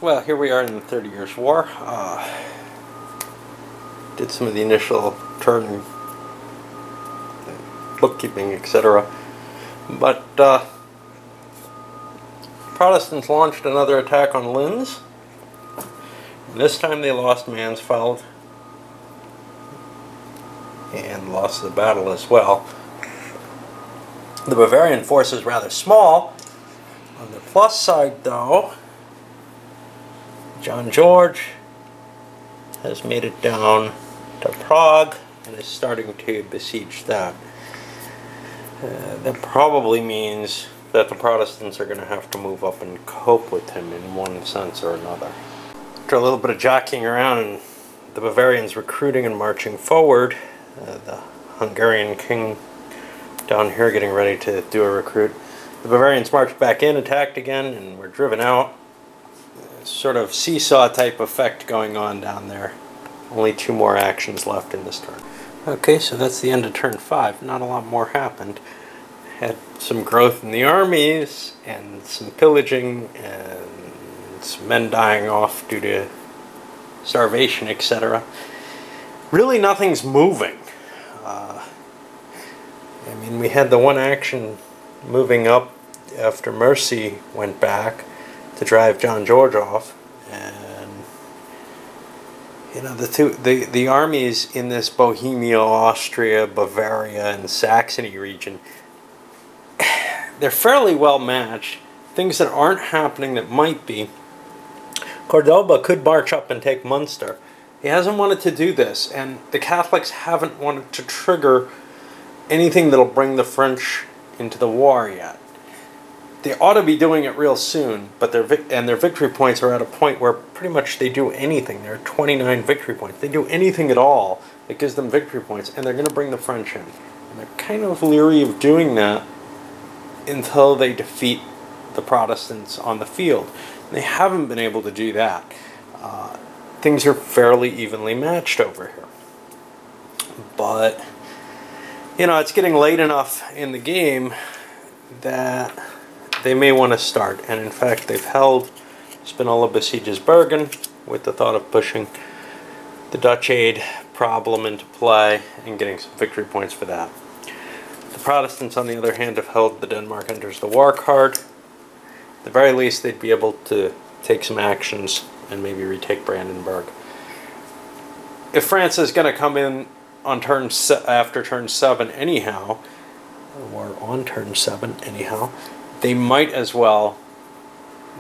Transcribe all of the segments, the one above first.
Well, here we are in the 30 Years' War. Did some of the initial turn bookkeeping, etc. But Protestants launched another attack on Linz. This time they lost Mansfeld and lost the battle as well. The Bavarian force is rather small. On the plus side, though, John George has made it down to Prague and is starting to besiege that. That probably means that the Protestants are going to have to move up and cope with him in one sense or another. After a little bit of jockeying around and the Bavarians recruiting and marching forward, the Hungarian king down here getting ready to do a recruit, the Bavarians marched back in, attacked again, and were driven out. Sort of seesaw type effect going on down there. Only 2 more actions left in this turn. Okay, so that's the end of turn 5. Not a lot more happened. Had some growth in the armies, and some pillaging, and some men dying off due to starvation, etc. Really nothing's moving. I mean, we had the one action moving up after Mercy went back to drive John George off, and you know, the armies in this Bohemia, Austria, Bavaria, and Saxony region, they're fairly well matched. Things that aren't happening that might be. Cordoba could march up and take Munster. He hasn't wanted to do this, and the Catholics haven't wanted to trigger anything that'll bring the French into the war yet. They ought to be doing it real soon, but their victory points are at a point where pretty much they do anything. There are 29 victory points. They do anything at all that gives them victory points, and they're going to bring the French in. And they're kind of leery of doing that until they defeat the Protestants on the field. And they haven't been able to do that. Things are fairly evenly matched over here. But, you know, it's getting late enough in the game that they may want to start. And in fact, they've held Spinola besieges Bergen with the thought of pushing the Dutch aid problem into play and getting some victory points for that. The Protestants, on the other hand, have held the Denmark enters the war card. At the very least, they'd be able to take some actions and maybe retake Brandenburg. If France is going to come in on after turn 7 anyhow, or on turn 7 anyhow, they might as well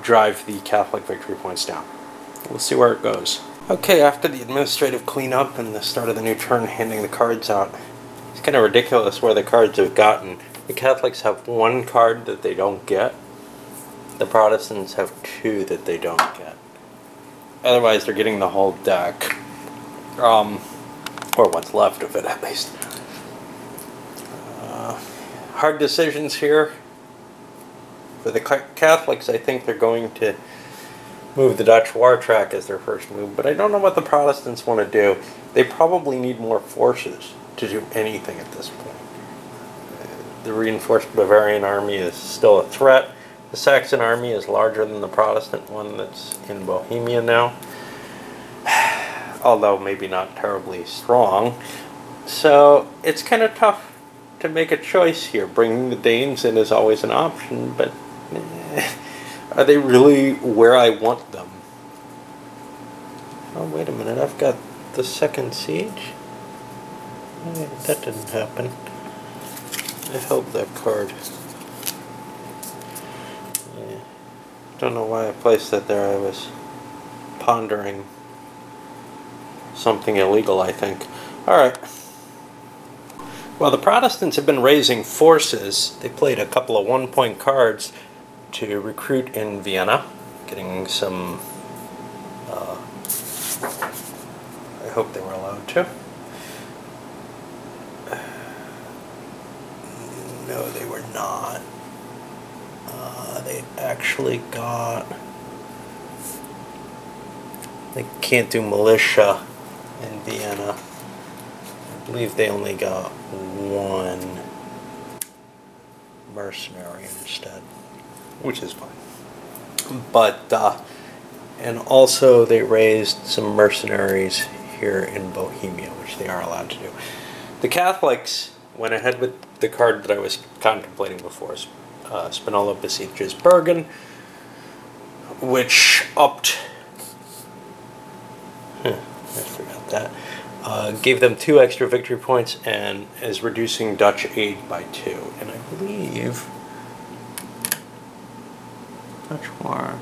drive the Catholic victory points down. We'll see where it goes. Okay, after the administrative cleanup and the start of the new turn, handing the cards out, it's kind of ridiculous where the cards have gotten. The Catholics have 1 card that they don't get. The Protestants have 2 that they don't get. Otherwise, they're getting the whole deck. Or what's left of it, at least. Hard decisions here. For the Catholics, I think they're going to move the Dutch war track as their first move, but I don't know what the Protestants want to do. They probably need more forces to do anything at this point. The reinforced Bavarian army is still a threat. The Saxon army is larger than the Protestant one that's in Bohemia now, although maybe not terribly strong. So it's kind of tough to make a choice here. Bringing the Danes in is always an option, but are they really where I want them? Oh, wait a minute, I've got the second siege? That didn't happen. I held that card. Don't know why I placed that there. I was pondering something illegal, I think. Alright. Well, the Protestants have been raising forces. They played a couple of 1-point cards to recruit in Vienna, getting some... I hope they were allowed to. No, they were not. They actually got... They can't do militia in Vienna. I believe they only got 1 mercenary instead, which is fine. But And also they raised some mercenaries here in Bohemia, which they are allowed to do. The Catholics went ahead with the card that I was contemplating before. Spinola besieges Bergen, which upped... I forgot that. Gave them 2 extra victory points and is reducing Dutch aid by 2. And I believe... Dutch war...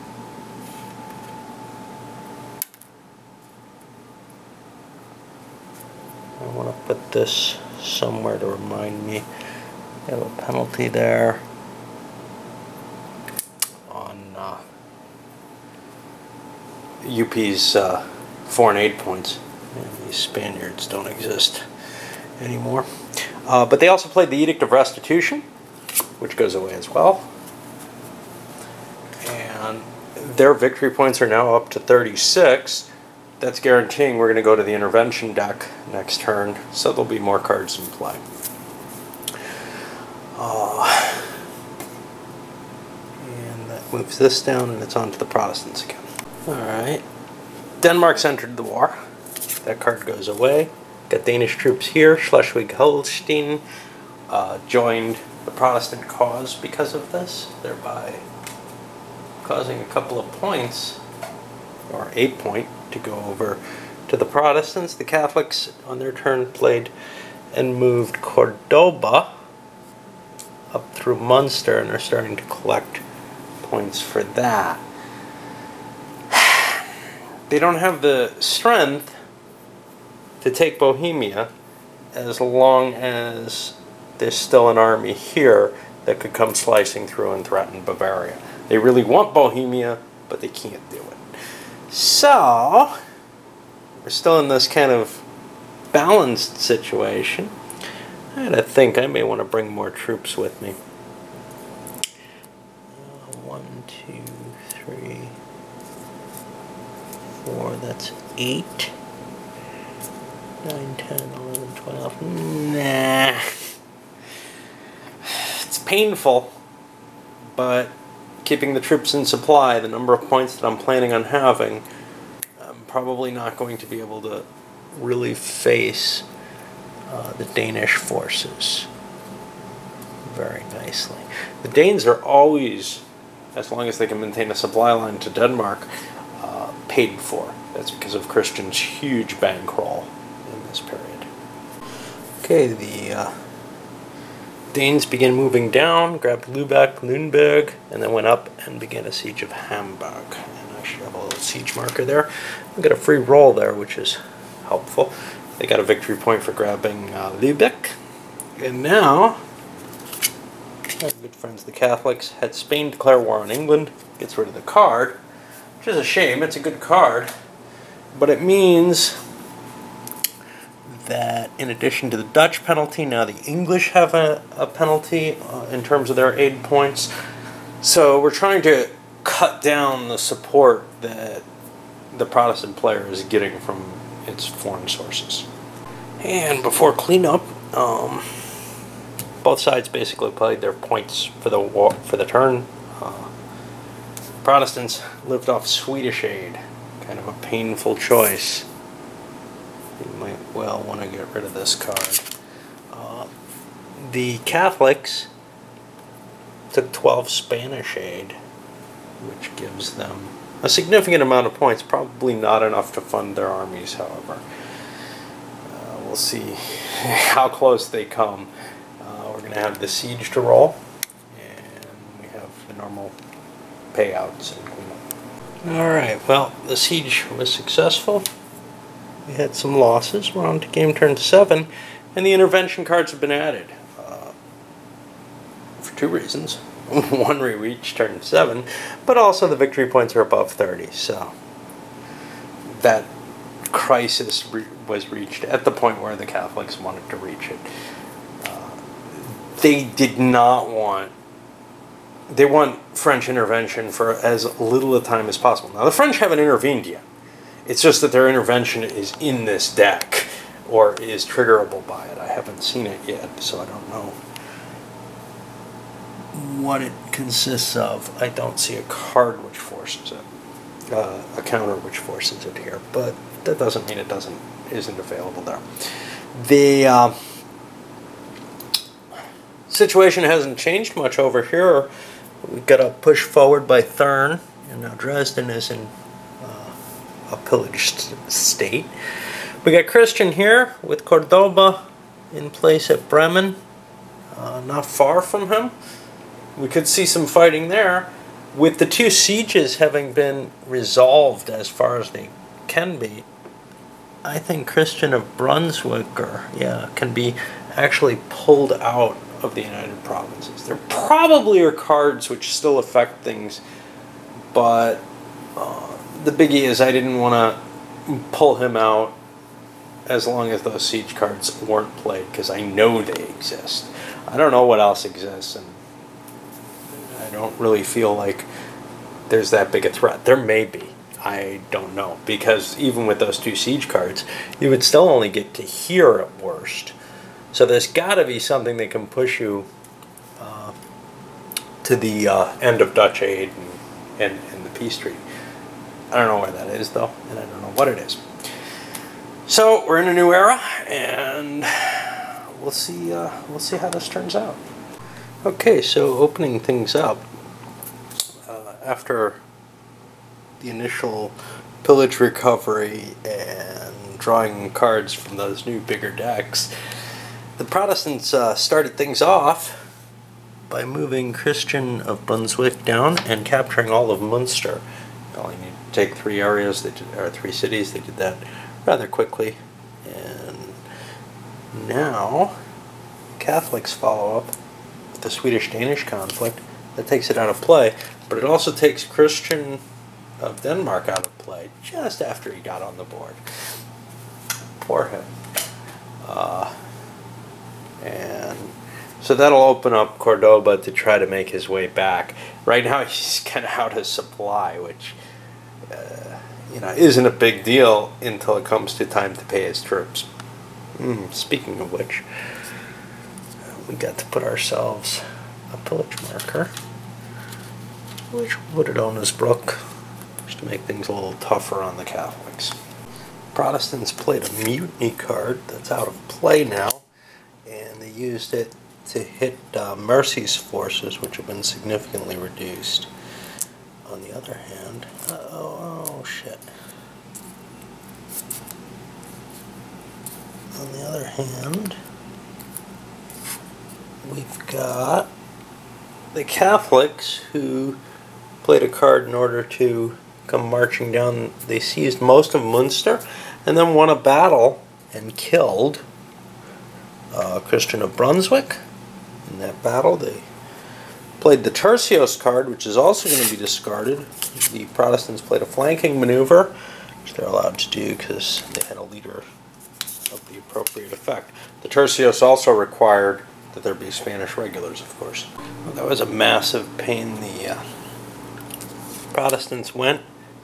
I want to put this somewhere to remind me. I have a penalty there on UP's foreign aid points. And these Spaniards don't exist anymore. But they also played the Edict of Restitution, which goes away as well. And their victory points are now up to 36. That's guaranteeing we're going to go to the intervention deck next turn, so there'll be more cards in play. And that moves this down, and it's on to the Protestants again. Alright. Denmark's entered the war. That card goes away. Got Danish troops here. Schleswig-Holstein joined the Protestant cause because of this, thereby causing a couple of points, or 8 point, to go over to the Protestants. The Catholics, on their turn, played and moved Cordoba up through Munster, and are starting to collect points for that. They don't have the strength to take Bohemia as long as there's still an army here that could come slicing through and threaten Bavaria. They really want Bohemia, but they can't do it. So, we're still in this kind of balanced situation. I had to think I may want to bring more troops with me. 1, 2, 3, 4, that's 8. 9, 10, 11, 12. Nah. It's painful, but keeping the troops in supply, the number of points that I'm planning on having, I'm probably not going to be able to really face the Danish forces very nicely. The Danes are always, as long as they can maintain a supply line to Denmark, paid for. That's because of Christian's huge bankroll in this period. Okay, the Danes began moving down, grabbed Lübeck, Lüneburg, and then went up and began a siege of Hamburg. And I should have a little siege marker there. We got a free roll there, which is helpful. They got a victory point for grabbing Lübeck. And now, our good friends the Catholics had Spain declare war on England. Gets rid of the card, which is a shame. It's a good card. But it means that in addition to the Dutch penalty, now the English have a penalty in terms of their aid points. So we're trying to cut down the support that the Protestant player is getting from its foreign sources. And before cleanup, both sides basically played their points for the war, for the turn. Protestants lived off Swedish aid, kind of a painful choice. You might well want to get rid of this card. The Catholics took 12 Spanish aid, which gives them a significant amount of points, probably not enough to fund their armies, however. We'll see how close they come. We're going to have the siege to roll, and we have the normal payouts and cleanup. Alright, well, the siege was successful. We had some losses. We're on to game turn 7, and the intervention cards have been added for 2 reasons. One, we reached turn 7, but also the victory points are above 30, so that crisis was reached at the point where the Catholics wanted to reach it. They did not want... They want French intervention for as little a time as possible. Now, the French haven't intervened yet. It's just that their intervention is in this deck, or is triggerable by it. I haven't seen it yet, so I don't know what it consists of. I don't see a card which forces it. a counter which forces it here, but that doesn't mean it isn't available there. The situation hasn't changed much over here. We got a push forward by Thurn, and now Dresden is in a pillaged state. We got Christian here with Cordoba in place at Bremen, not far from him. We could see some fighting there. With the two sieges having been resolved as far as they can be, I think Christian of Brunswick can be actually pulled out of the United Provinces. There probably are cards which still affect things, but the biggie is I didn't want to pull him out as long as those siege cards weren't played, because I know they exist. I don't know what else exists, and I don't really feel like there's that big a threat. There may be. I don't know, because even with those two siege cards, you would still only get to here at worst. So there's got to be something that can push you to the end of Dutch aid and the peace treaty. I don't know where that is, though, and I don't know what it is. So we're in a new era, and we'll see how this turns out. Okay, so opening things up, after the initial pillage recovery and drawing cards from those new bigger decks, the Protestants started things off by moving Christian of Brunswick down and capturing all of Munster. You only need to take 3 areas, or 3 cities. They did that rather quickly, and now Catholics follow up with the Swedish-Danish conflict. That takes it out of play, but it also takes Christian of Denmark out of play just after he got on the board. Poor him. And so that'll open up Cordoba to try to make his way back. Right now he's kind of out of supply, which isn't a big deal until it comes to time to pay his troops. Speaking of which, we got to put ourselves a pillage marker, which we'll put it on Osnabrück, just to make things a little tougher on the Catholics. Protestants played a mutiny card that's out of play now, and they used it to hit Mercy's forces, which have been significantly reduced. On the other hand, oh shit. On the other hand, we've got the Catholics who played a card in order to come marching down. They seized most of Munster and then won a battle and killed Christian of Brunswick. In that battle, they played the Tercios card, which is also going to be discarded. The Protestants played a flanking maneuver, which they're allowed to do because they had a leader of the appropriate effect. The Tercios also required that there be Spanish regulars, of course. Well, that was a massive pain. The Protestants went,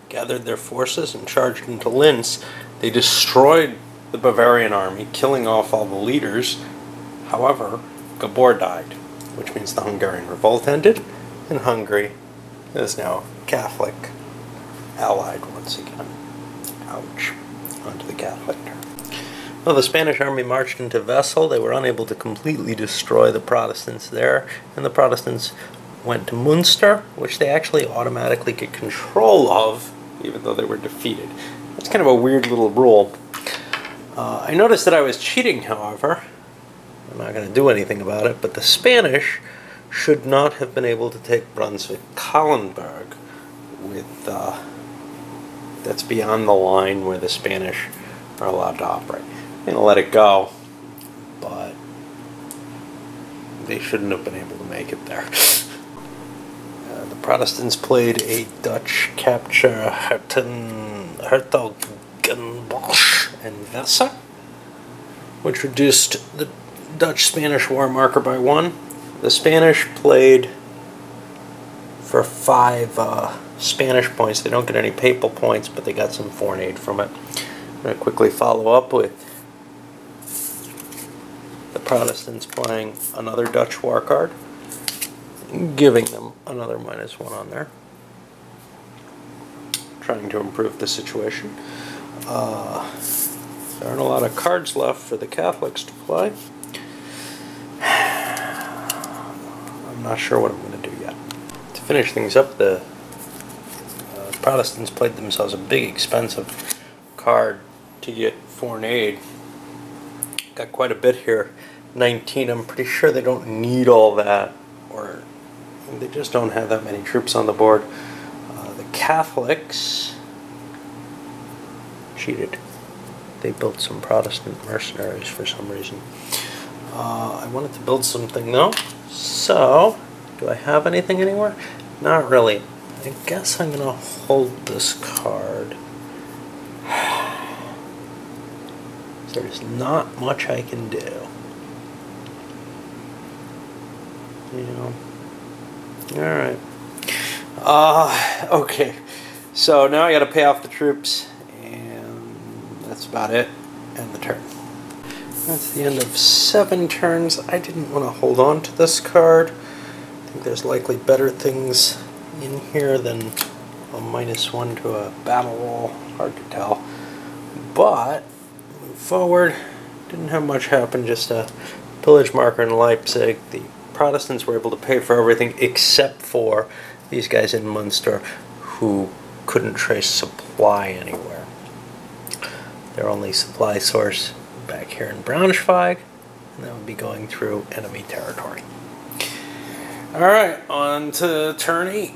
gathered their forces, and charged into Linz. They destroyed the Bavarian army, killing off all the leaders. However, Gabor died, which means the Hungarian revolt ended, and Hungary is now Catholic, allied once again. Ouch. Onto the Catholic turn. Well, the Spanish army marched into Wesel. They were unable to completely destroy the Protestants there, and the Protestants went to Munster, which they actually automatically get control of, even though they were defeated. That's kind of a weird little rule. I noticed that I was cheating, however. I'm not going to do anything about it, but the Spanish should not have been able to take Brunswick-Kallenberg with, that's beyond the line where the Spanish are allowed to operate. I'm going to let it go, but they shouldn't have been able to make it there. The Protestants played a Dutch capture Hertogenbosch and Weser, which reduced the Dutch-Spanish war marker by 1. The Spanish played for 5 Spanish points. They don't get any papal points, but they got some foreign aid from it. I'm going to quickly follow up with the Protestants playing another Dutch war card, giving them another -1 on there. trying to improve the situation. There aren't a lot of cards left for the Catholics to play. I'm not sure what I'm going to do yet. To finish things up, the Protestants played themselves a big expensive card to get foreign aid. Got quite a bit here. 19. I'm pretty sure they don't need all that, or they just don't have that many troops on the board. The Catholics cheated. They built some Protestant mercenaries for some reason. I wanted to build something though, so do I have anything anywhere? Not really. I guess I'm gonna hold this card. There's not much I can do. You know. Alright. Okay. So now I gotta pay off the troops, and that's about it. End the turn. That's the end of 7 turns. I didn't want to hold on to this card. I think there's likely better things in here than a -1 to a battle roll. Hard to tell. But, move forward. Didn't have much happen, just a pillage marker in Leipzig. The Protestants were able to pay for everything except for these guys in Munster who couldn't trace supply anywhere. Their only supply source back here in Braunschweig, and that would be going through enemy territory. Alright, on to turn 8.